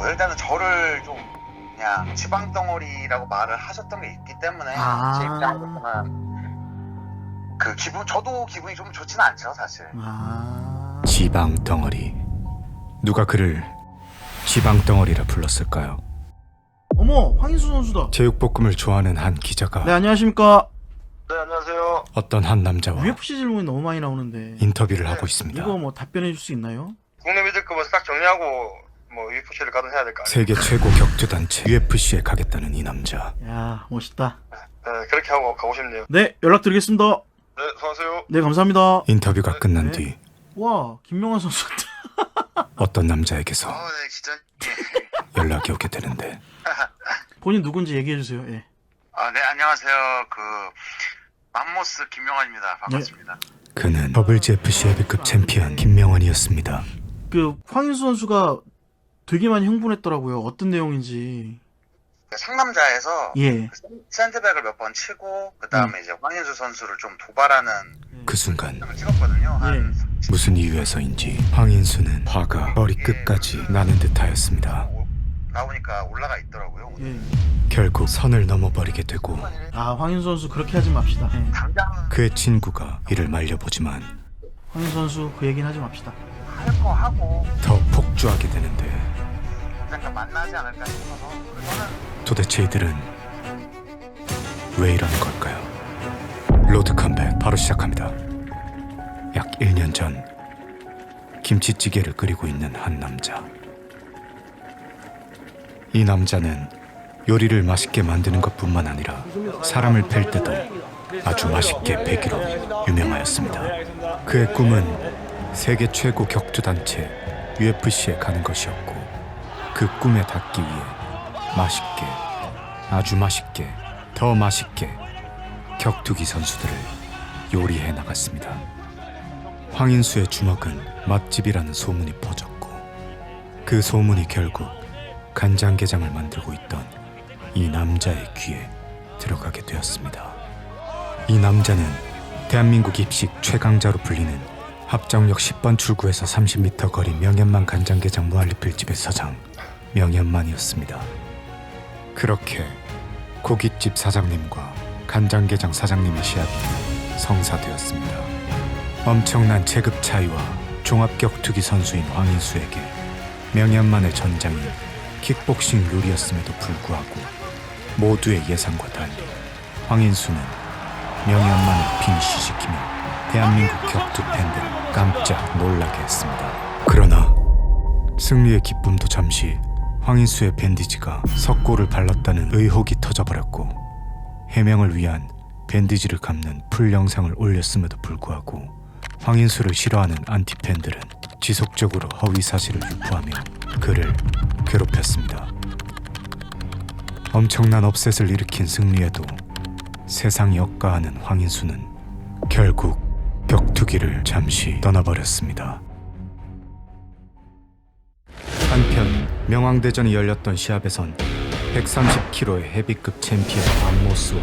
일단은 저를 좀 그냥 지방 덩어리라고 말을 하셨던 게 있기 때문에 제 입장으로서는 저도 기분이 좀 좋지는 않죠, 사실. 지방 덩어리. 누가 그를 지방 덩어리라 불렀을까요? 어머, 황인수 선수다. 제육볶음을 좋아하는 한 기자가 네, 안녕하십니까. 네, 안녕하세요. 어떤 한 남자와 UFC 질문이 너무 많이 나오는데 인터뷰를 하고 있습니다. 이거 뭐 답변해 줄 수 있나요? 국내 미들급은 딱 정리하고 UFC를 가든 해야 될 거 아니에요? 세계 최고 격투단체 UFC에 가겠다는 이 남자. 야, 멋있다. 네, 그렇게 하고 가고 싶네요. 네, 연락드리겠습니다. 네, 수고하세요. 네, 감사합니다. 인터뷰가 끝난 네. 뒤 와, 김명환 선수. 어떤 남자에게서 네, 진짜. 연락이 오게 되는데 본인 누군지 얘기해 주세요. 예. 네, 안녕하세요. 맘모스 김명환입니다. 반갑습니다. 그는 WGFC 헤비급 챔피언 김명환이었습니다. 그 황인수 선수가 되게 많이 흥분했더라고요. 어떤 내용인지. 상남자에서 예. 샌드백을 몇 번 치고 그 다음에 이제 황인수 선수를 좀 도발하는 그 순간 을 찍었거든요. 한 무슨 이유에서인지 황인수는 화가 머리 끝까지 나는 듯하였습니다. 나오니까 올라가 있더라고요. 예. 결국 선을 넘어버리게 되고 아, 황인수 선수 그렇게 하지 맙시다. 예. 당장 그의 친구가 이를 말려보지만 황인수 선수 그 얘기는 하지 맙시다. 할 거 하고 더 폭주하게 되는데 언젠가 만나지 않을까 싶어서 저는 도대체 이들은 왜 이러는 걸까요? 로드 컴백 바로 시작합니다. 약 1년 전 김치찌개를 끓이고 있는 한 남자. 이 남자는 요리를 맛있게 만드는 것뿐만 아니라 사람을 팰 때도 아주 맛있게 패기로 유명하였습니다. 그의 꿈은 세계 최고 격투단체 UFC에 가는 것이었고 그 꿈에 닿기 위해 맛있게, 아주 맛있게, 더 맛있게 격투기 선수들을 요리해 나갔습니다. 황인수의 주먹은 맛집이라는 소문이 퍼졌고 그 소문이 결국 간장게장을 만들고 있던 이 남자의 귀에 들어가게 되었습니다. 이 남자는 대한민국 입식 최강자로 불리는 합정역 10번 출구에서 30m 거리 명현만 간장게장 무한리필집의 사장 명현만이었습니다. 그렇게 고깃집 사장님과 간장게장 사장님의 시합이 성사되었습니다. 엄청난 체급 차이와 종합격투기 선수인 황인수에게 명현만의 전장이 킥복싱 룰이었음에도 불구하고 모두의 예상과 달리 황인수는 명현만을 피니시시키며 대한민국 격투 팬들을 깜짝 놀라게 했습니다. 그러나 승리의 기쁨도 잠시 황인수의 밴디지가 석고를 발랐다는 의혹이 터져버렸고 해명을 위한 밴디지를 감는 풀 영상을 올렸음에도 불구하고 황인수를 싫어하는 안티팬들은 지속적으로 허위 사실을 유포하며 그를 괴롭혔습니다. 엄청난 업셋을 일으킨 승리에도 세상이 억까하는 황인수는 결국 격투기를 잠시 떠나버렸습니다. 한편 명왕대전이 열렸던 시합에선 130kg의 헤비급 챔피언 맘모스와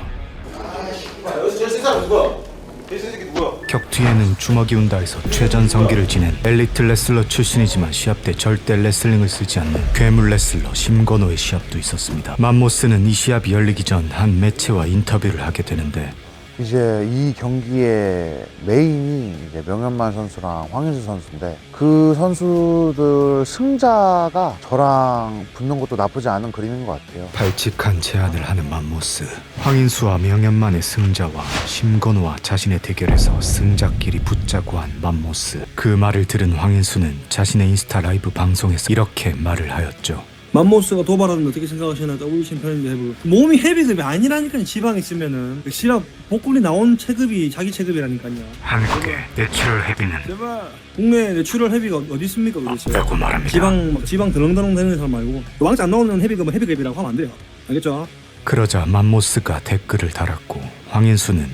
격투에는 주먹이 운다에서 최전성기를 지낸 엘리트 레슬러 출신이지만 시합 때 절대 레슬링을 쓰지 않는 괴물 레슬러 심건호의 시합도 있었습니다. 맘모스는 이 시합이 열리기 전 한 매체와 인터뷰를 하게 되는데 이제 이 경기의 메인이 이제 명현만 선수랑 황인수 선수인데 그 선수들 승자가 저랑 붙는 것도 나쁘지 않은 그림인 것 같아요. 발칙한 제안을 하는 맘모스. 황인수와 명현만의 승자와 심건호와 자신의 대결에서 승자끼리 붙자고 한 맘모스. 그 말을 들은 황인수는 자신의 인스타 라이브 방송에서 이렇게 말을 하였죠. 맘모스가 도발하는 어떻게 생각하시나요? WBC 챔피언인데 해보고 몸이 헤비급이 아니라니까요. 지방에 있으면은 그 시합 복근이 나온 체급이 자기 체급이라니까요. 한국의 내추럴 헤비는 제발 국내 내추럴 헤비가 어디 있습니까 도대체? 없다고 말합니다. 지방 덜렁덜렁 되는 사람 말고 왕자 안 나오는 헤비급은 헤비급이라고 하면 안 돼요. 알겠죠? 그러자 맘모스가 댓글을 달았고 황인수는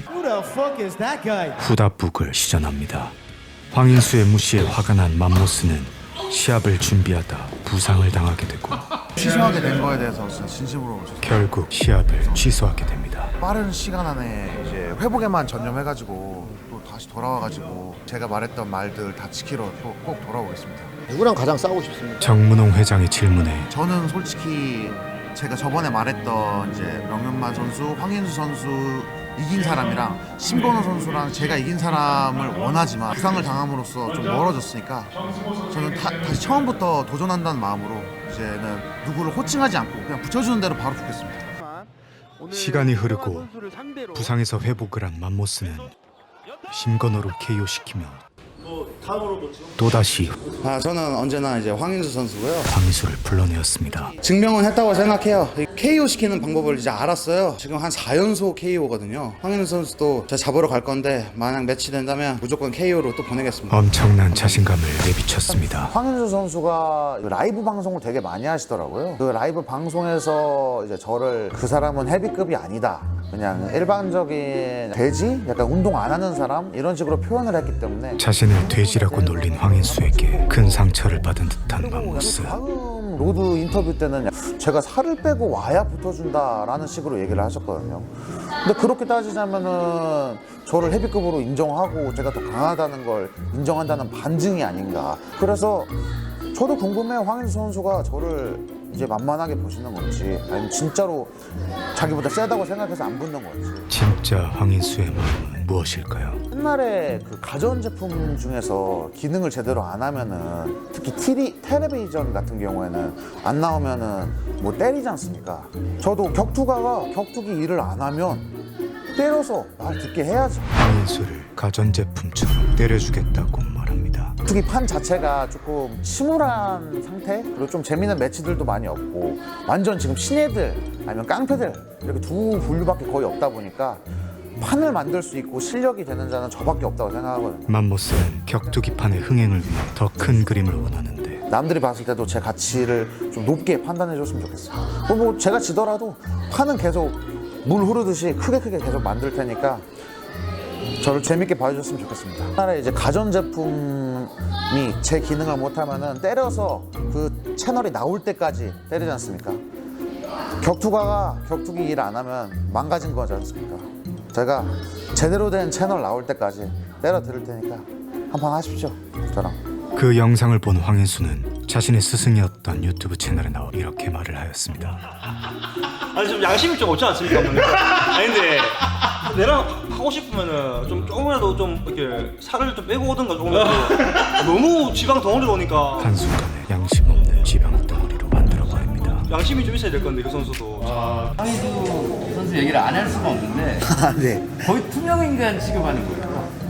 후다북을 시전합니다. 황인수의 무시에 화가 난 맘모스는 시합을 준비하다 부상을 당하게 되고 취소하게 된 거에 대해서 진짜 진심으로 결국 시합을 취소하게 됩니다. 빠른 시간 안에 이제 회복에만 전념해가지고 또 다시 돌아와가지고 제가 말했던 말들 다 지키러 또 꼭 돌아오겠습니다. 누구랑 가장 싸우고 싶습니까? 정문홍 회장의 질문에 저는 솔직히 제가 저번에 말했던 이제 명현만 선수, 황인수 선수 이긴 사람이랑 심건호 선수랑 제가 이긴 사람을 원하지만 부상을 당함으로써 좀 멀어졌으니까 저는 다시 처음부터 도전한다는 마음으로 이제는 누구를 호칭하지 않고 그냥 붙여주는 대로 바로 붙겠습니다. 시간이 흐르고 부상에서 회복을 한 맘모스는 심건호를 KO시키며 또다시 저는 언제나 이제 황인수 선수고요. 황인수를 불러내었습니다. 증명은 했다고 생각해요. KO 시키는 방법을 이제 알았어요. 지금 한 4연속 KO거든요. 황인수 선수도 제가 잡으러 갈 건데 만약 매치 된다면 무조건 KO로 또 보내겠습니다. 엄청난 자신감을 내비쳤습니다. 황인수 선수가 라이브 방송을 되게 많이 하시더라고요. 그 라이브 방송에서 이제 저를 그 사람은 헤비급이 아니다, 그냥 일반적인 돼지? 약간 운동 안 하는 사람? 이런 식으로 표현을 했기 때문에 자신을 돼지라고 놀린 황인수에게 큰 상처를 받은 듯한 맘모스. 다음 로드 인터뷰 때는 제가 살을 빼고 와야 붙어준다라는 식으로 얘기를 하셨거든요. 근데 그렇게 따지자면은 저를 헤비급으로 인정하고 제가 더 강하다는 걸 인정한다는 반증이 아닌가. 그래서 저도 궁금해요. 황인수 선수가 저를 이제 만만하게 보시는 건지 아니면 진짜로 자기보다 세다고 생각해서 안 붙는 건지. 진짜 황인수의 마음은 무엇일까요? 옛날에 그 가전제품 중에서 기능을 제대로 안 하면은 특히 텔레비전 같은 경우에는 안 나오면은 뭐 때리지 않습니까? 저도 격투가가 격투기 일을 안 하면 때려서 말 듣게 해야지. 황인수를 가전제품처럼 때려주겠다고 말합니다. 격투기 판 자체가 조금 침울한 상태? 그리고 좀 재밌는 매치들도 많이 없고 완전 지금 신예들 아니면 깡패들 이렇게 두 분류밖에 거의 없다 보니까 판을 만들 수 있고 실력이 되는 자는 저밖에 없다고 생각하거든요. 맘모스는 격투기판의 흥행을 위해 더 큰 그림을 원하는데 남들이 봤을 때도 제 가치를 좀 높게 판단해 줬으면 좋겠어요. 뭐 제가 지더라도 판은 계속 물 흐르듯이 크게 계속 만들 테니까 저를 재밌게 봐주셨으면 좋겠습니다. 옛날에 이제 가전제품이 제 기능을 못하면은 때려서 그 채널이 나올 때까지 때리지 않습니까? 격투가가 격투기 일 안 하면 망가진 거지 않습니까? 제가 제대로 된 채널 나올 때까지 때려 드릴 테니까 한판 하십시오, 저랑. 그 영상을 본 황인수는 자신의 스승이었던 유튜브 채널에 나와 이렇게 말을 하였습니다. 아니 좀 양심이 좀 없지 않습니까? 아니 근데 내가 하고 싶으면은 좀 조금이라도 좀 이렇게 살을 좀 빼고 오든가 조금이라도. 너무 지방 덩어리로 오니까 한순간에 양심 없는 지방 덩어리로 만들어버립니다. 양심이 좀 있어야 될 건데 그 선수도. 황인수 선수 얘기를 안 할 수가 없는데 네, 거의 투명인간 취급하는 거예요.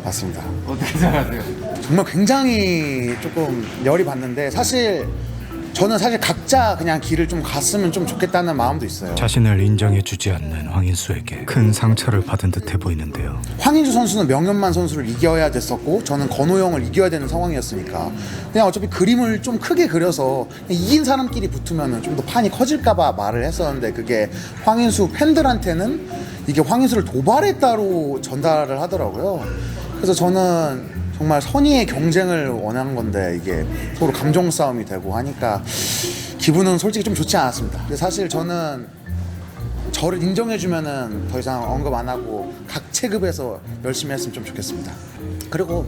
맞습니다. 어떻게 생각하세요? 정말 굉장히 조금 열이 받는데 저는 사실 각자 그냥 길을 좀 갔으면 좀 좋겠다는 마음도 있어요. 자신을 인정해주지 않는 황인수에게 큰 상처를 받은 듯해 보이는데요. 황인수 선수는 명현만 선수를 이겨야 됐었고 저는 건호 형을 이겨야 되는 상황이었으니까 그냥 어차피 그림을 좀 크게 그려서 이긴 사람끼리 붙으면 좀 더 판이 커질까봐 말을 했었는데 그게 황인수 팬들한테는 이게 황인수를 도발했다로 전달을 하더라고요. 그래서 저는 정말 선의의 경쟁을 원한 건데 이게 서로 감정 싸움이 되고 하니까 기분은 솔직히 좀 좋지 않았습니다. 근데 사실 저는 저를 인정해주면은 더 이상 언급 안 하고 각 체급에서 열심히 했으면 좀 좋겠습니다. 그리고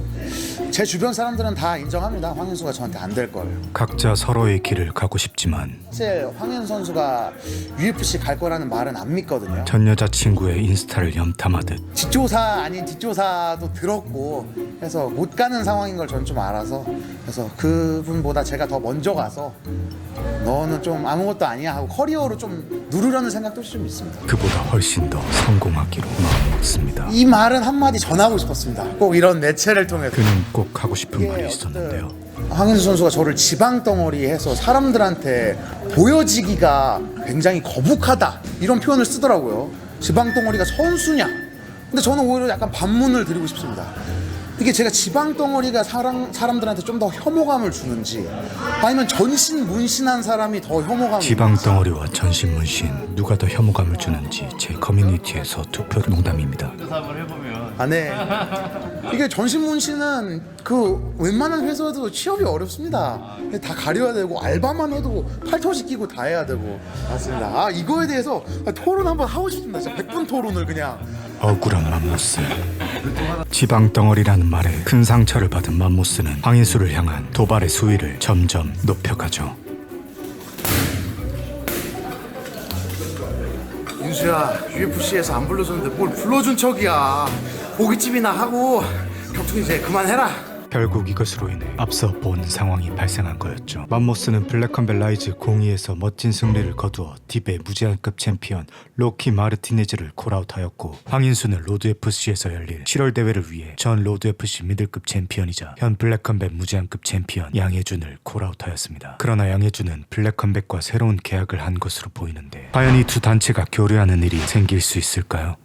제 주변 사람들은 다 인정합니다. 황인수가 저한테 안 될 걸. 각자 서로의 길을 가고 싶지만 사실 황인수 선수가 UFC 갈 거라는 말은 안 믿거든요. 전 여자친구의 인스타를 염탐하듯 뒷조사 아닌 뒷조사도 들었고 해서 못 가는 상황인 걸 전 좀 알아서 그래서 그분보다 제가 더 먼저 가서 너는 좀 아무것도 아니야 하고 커리어로 좀 누르려는 생각도 좀 있습니다. 그보다 훨씬 더 성공하기로 마음먹습니다. 이 말은 한마디 전하고 싶었습니다. 꼭 이런 매체를 통해서. 그는 꼭 하고 싶은 말이 있었는데요. 황인수 선수가 저를 지방 덩어리 해서 사람들한테 보여지기가 굉장히 거북하다 이런 표현을 쓰더라고요. 지방 덩어리가 선수냐? 근데 저는 오히려 약간 반문을 드리고 싶습니다. 이게 제가 지방 덩어리가 사람들한테 좀 더 혐오감을 주는지 아니면 전신 문신한 사람이 더 혐오감을 지방 덩어리와 전신 문신 누가 더 혐오감을 주는지 제 커뮤니티에서 투표 농담입니다. 조사 한번 해보면 아, 네. 이게 전신 문신은 그 웬만한 회사도 취업이 어렵습니다. 다 가려야 되고 알바만 해도 팔토시 끼고 다 해야 되고. 맞습니다. 아, 이거에 대해서 토론 한번 하고 싶습니다. 진짜 100분 토론을 그냥. 억울한 맘모스 지방 덩어리라는 말에 큰 상처를 받은 맘모스는 황인수를 향한 도발의 수위를 점점 높여가죠. 인수야, UFC에서 안 불러줬는데 뭘 불러준 척이야. 고깃집이나 하고 격투기 이제 그만해라. 결국 이것으로 인해 앞서 본 상황이 발생한 거였죠. 맘모스는 블랙컴뱃 라이즈 02에서 멋진 승리를 거두어 디베 무제한급 챔피언 로키 마르티네즈를 콜아웃하였고, 황인수는 로드FC에서 열릴 7월 대회를 위해 전 로드FC 미들급 챔피언이자 현 블랙컴뱃 무제한급 챔피언 양혜준을 콜아웃하였습니다. 그러나 양혜준은 블랙컴뱃과 새로운 계약을 한 것으로 보이는데, 과연 이 두 단체가 교류하는 일이 생길 수 있을까요?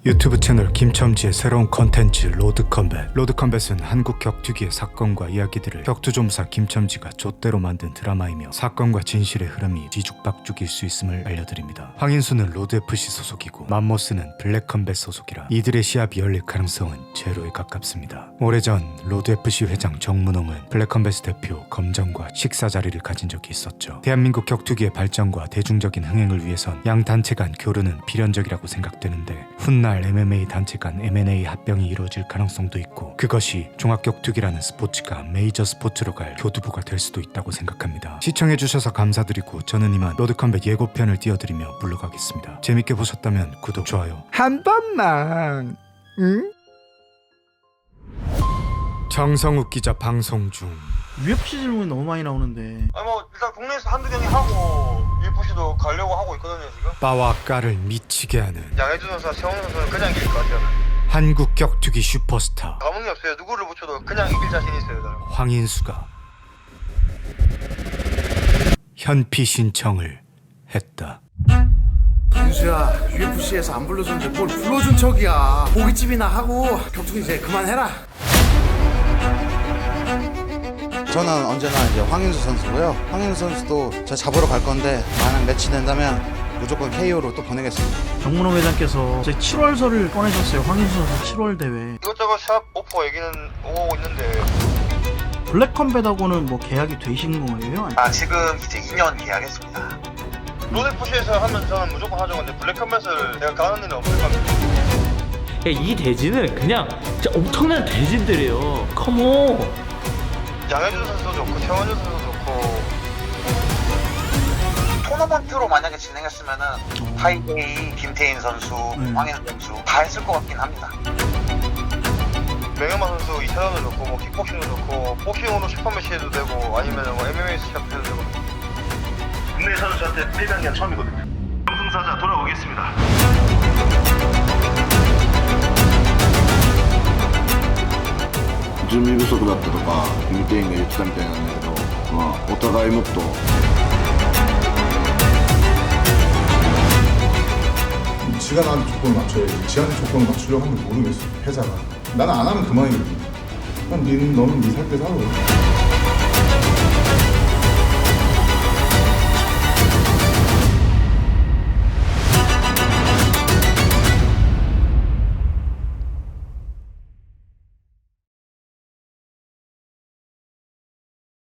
유튜브 채널 김첨지의 새로운 컨텐츠 로드컴뱃. 로드컴뱃은 한국 격투기의 사건과 이야기들을 격투좀사 김첨지가 좆대로 만든 드라마이며, 사건과 진실의 흐름이 뒤죽박죽일 수 있음을 알려드립니다. 황인수는 로드FC 소속이고 맘모스는 블랙컴뱃 소속이라 이들의 시합이 열릴 가능성은 제로에 가깝습니다. 오래전 로드FC 회장 정문홍은 블랙컴뱃 대표 검정과 식사 자리를 가진 적이 있었죠. 대한민국 격투기의 발전과 대중적인 흥행을 위해선 양 단체 간 교류는 필연적이라고 생각되는데, 훗날 MMA 단체 간 M&A 합병이 이루어질 가능성도 있고, 그것이 종합격투기라는 스포츠가 메이저 스포츠로 갈 교두보가 될 수도 있다고 생각합니다. 시청해주셔서 감사드리고, 저는 이만 로드컴뱃 예고편을 띄워드리며 물러가겠습니다. 재밌게 보셨다면 구독, 좋아요 한 번만. 응? 정성욱 기자 방송 중. UFC 질문이 너무 많이 나오는데. 아니 뭐 일단 국내에서 한두 경기 하고 UFC도 가려고 하고 있거든요 지금. 빠와 까를 미치게 하는 양혜준 선수와 최원우 선수는 그냥 이길 것 같아요. 한국 격투기 슈퍼스타 감흥이 없어요. 누구를 붙여도 그냥 이길 자신 있어요. 저는. 황인수가 현피 신청을 했다. 인수야, UFC에서 안 불러줬는데 뭘 불러준 척이야. 고깃집이나 하고 격투기 이제 그만해라. 저는 언제나 이제 황인수 선수고요. 황인수 선수도 저 잡으러 갈 건데, 만약 매치 된다면 무조건 KO로 또 보내겠습니다. 정문호 회장께서 제 7월설을 꺼내셨어요. 황인수 선수 7월 대회. 이것저것 샵 오퍼 얘기는 오고 있는데 블랙컴뱃하고는 뭐 계약이 되신 거예요? 아, 지금 이제 2년 계약했습니다. 로드FC에서 하면 저는 무조건 하죠. 근데 블랙컴뱃을 내가 가는 일은 없을 겁니다. 이 대진은 그냥 진짜 엄청난 대진들이에요. 컴온. 양혜준 선수도 좋고 최원우 선수도 좋고. 토너먼트로 만약에 진행했으면은 하이데이, 김태인 선수, 황인수 선수 다 했을 것 같긴 합니다. 명현만 선수 2차전도 좋고 뭐 킥복싱도 좋고 복싱으로 슈퍼매치 해도 되고 아니면 뭐 MMA 시합 해도 되고. 국내 선수한테 1강이 처음이거든요. 승사자 돌아오겠습니다. 準備不足だったとか見ていんが言ってたみたいなんだけど、まあお互いもっと 지가 나한테 조건을 맞춰야지. 지한테 조건을 맞추려고 하면 모르겠어. 회사가. 나는 안 하면 그만이거든. 그럼 너는 네 살 때 살아.